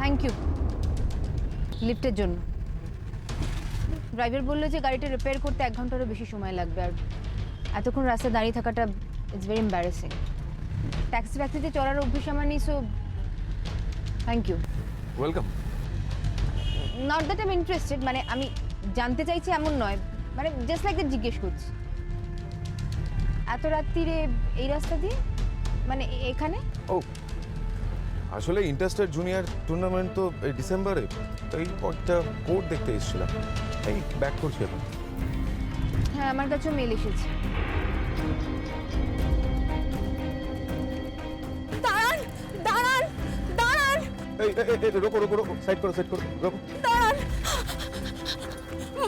Thank you লিফটের জন্য। Driver বললো যে গাড়িটা রিপেয়ার করতে 1 ঘন্টারও বেশি সময় লাগবে, আর এতক্ষণ রাস্তায় দাঁড়িয়ে থাকাটা ইটস ভেরি এম্বারেসিং। ট্যাক্সিতে চড়ার অভ্যেস আমার নেই, so thank you. Welcome. Not that I am interested, মানে আমি জানতে চাইছি এমন নয়, মানে জাস্ট লাইক দ্যাট জিজ্ঞেস করছি। এত রাত্রিরে এই রাস্তা দিয়ে, মানে এখানে? ও আসলে ইন্টারস্টেট জুনিয়র টুর্নামেন্ট তো এই ডিসেম্বরে, এই একটা কোর্ট দেখতে এসেছিলাম, এই ব্যাক করছি এখন। হ্যাঁ, আমার কাছেও মেল এসেছে। দাঁড়ান দাঁড়ান দাঁড়ান, এই রোকো রোকো রোকো, সাইড করো রোকো। দাঁড়ান।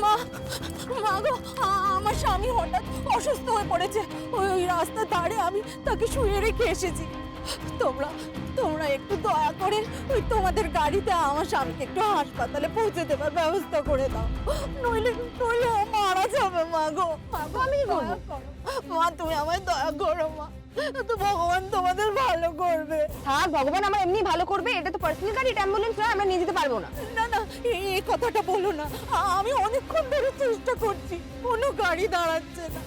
মা মা গো, আমার স্বামী হঠাৎ অসুস্থ হয়ে পড়েছে, ওই রাস্তার ধারে আমি তাকে শুয়ে রেখে এসেছি। তোমরা একটু দয়া করে ওই তোমাদের গাড়িতে আমার স্বামীকে একটু হাসপাতালে পৌঁছে দেবার ব্যবস্থা করে দাও, নইলে ও মারা যাবে। মা গো, আমি কি করবো? মা তুমি আমায় দয়া করো মা, তো ভগবান তোমাদের ভালো করবে। হ্যাঁ, ভগবান আমার এমনি ভালো করবে, এটা তো পার্সোনাল গাড়ি, অ্যাম্বুলেন্স নয়, আমরা নিয়ে যেতে পারবো না। না না, এই কথাটা বলো না, আমি অনেকক্ষণ ধরে চেষ্টা করছি, কোনো গাড়ি দাঁড়াচ্ছে না।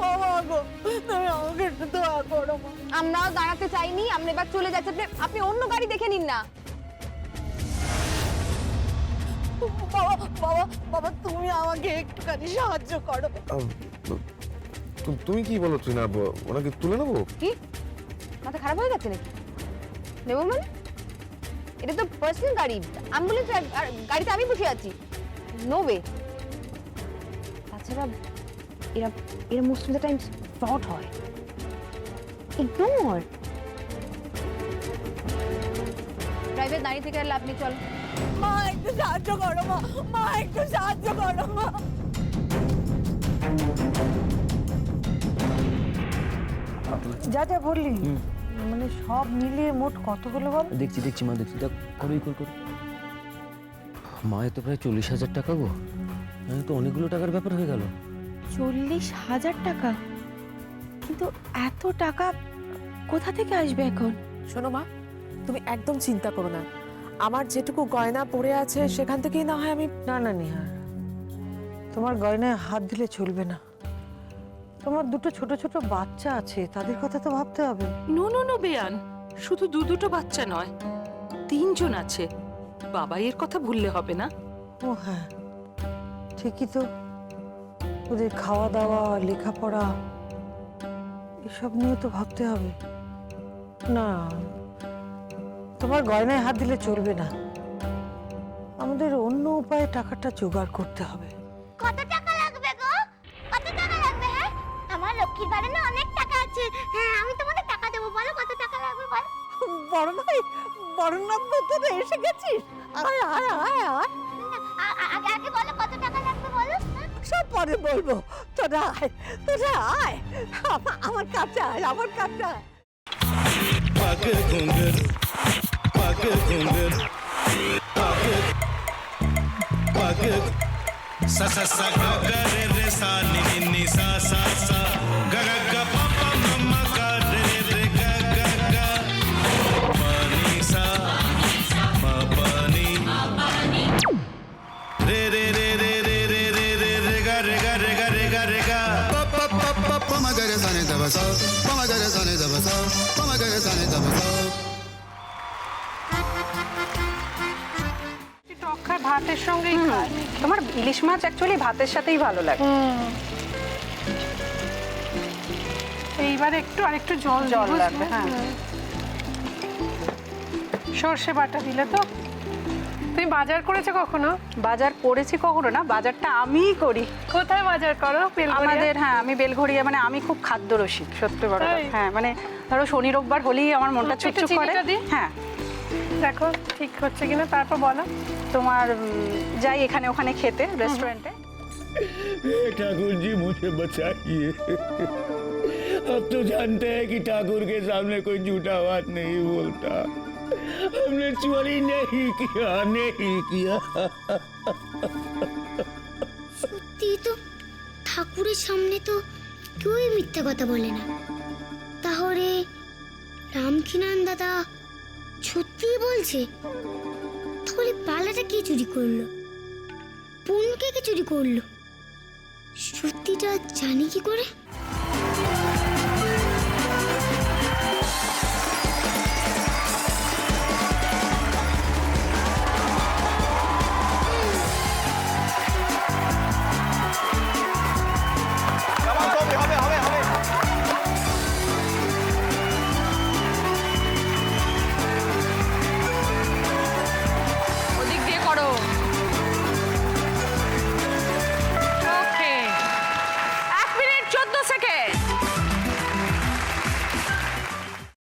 ও মা গো, তুমি আমাকে একটু দয়া করো মা। আমরাও দাঁড়াতে চাইনি, আমরা এবার চলে যাচ্ছি, আপনি অন্য গাড়ি দেখে নিন না। বাবা তুমি আমাকে একটুখানি সাহায্য করো। তুমি কি বলো ট্রিনা, ওনাকে তুলে নেবো? কি মাথা খারাপ হয়ে গেছে নাকি? নেবো মানে? এটা তো পার্সোনাল গাড়ি, অ্যাম্বুলেন্স গাড়িতে আমি বসে আছি। No way. তাছাড়া এরা most of the times fraud হয়। ইগনোর। ড্রাইভার দাঁড়িয়ে থেকে লাভ নেই, চল। মা একটু সাহায্য করো মা একটু সাহায্য করো মা। যা যা বললি, মানে সব মিলিয়ে মোট কত হলো বল? দেখছি মা, দেখছি। দেখ, করো মা, এ তো প্রায় 40,000 টাকা গো। তো অনেকগুলো টাকার ব্যাপার হয়ে গেল। 40,000 টাকা? কিন্তু এত টাকা কোথা থেকে আসবে এখন? শোনো মা, তুমি একদম চিন্তা করো না, আমার যেটুকু গয়না পড়ে আছে সেখান থেকেই না হয় আমি। না না নিহার, তোমার গয়নায় হাত দিলে চলবে না। তোমার দুটো ছোট ছোট বাচ্চা আছে, তাদের কথা তো ভাবতে হবে। নো বেয়ান, শুধু দুটো বাচ্চা নয়, 3 জন আছে। বাবাইয়ের কথা ভুললে হবে না। ও হ্যাঁ, ঠিকই তো। ওদের খাওয়া দাওয়া, লেখাপড়া এসব নিয়ে তো ভাবতে হবে। না, তোমার গয়নায় হাত দিলে চলবে না, আমাদের অন্য উপায়ে টাকাটা জোগাড় করতে হবে। কত টাকা লাগবে গো? কত টাকা লাগবে? হ্যাঁ, আমার লক্ষ্মীর বাড়ি না অনেক টাকা আছে। হ্যাঁ, আমি তোমাদের টাকা দেবো, বলো কত টাকা লাগবে বল। বড়নাথ তো এসে গেছিস, আয় আয় আয় আয়। আগে বলো কত টাকা লাগবে বলো। সব পরে বলবো, তোরা আয় আমার কাছে আয়, আমার কাছে আয়। sa sa sa ga ga re re sa ni ni ni sa sa sa ga ga ga pa pa ma ma ga re re ga ga ga pa ni sa ma pa ni re re re re re re re re re ga re ga re ga re ga re ga pa pa pa pa pa ma ga re sa ni da ba sa pa ma ga re sa ni da ba sa pa ma ga re sa ni da ba sa। ভাতের সঙ্গেই খায়। তোমার ইলিশ মাছ actually ভাতের সাথেই ভালো লাগে। এইবার আরেকটু জল লাগবে। হ্যাঁ, সর্ষে বাটা দিলে তো। তুমি বাজার করেছো কখনো? বাজার করেছি কখনো না, বাজারটা আমিই করি। কোথায় বাজার করো? আমাদের, হ্যাঁ, আমি বেলঘড়িয়া, মানে আমি খুব খাদ্য রসিক, সত্যি বড়। হ্যাঁ, মানে ধরো শনি রোববার হলেই আমার মনটা চুপচুপ করে। হ্যাঁ, দেখো ঠিক হচ্ছে কিনা, তারপর বলো। তোমার যাই এখানে ওখানে খেতে, रेस्टोरेंट है। ठाकुर जी मुझे बचाइए, अब तो जानते हैं कि ठाकुर के सामने कोई झूठा बात नहीं बोलता। हमने चोरी नहीं किया। সত্যি তো, ঠাকুরের সামনে তো কেউই মিথ্যা কথা বলে না। তাহলে রামকিনান দাদা সত্যি বলছে? তাহলে পালাটা কে চুরি করলো? পুনকে কে চুরি করলো? সত্যিটা জানি কি করে?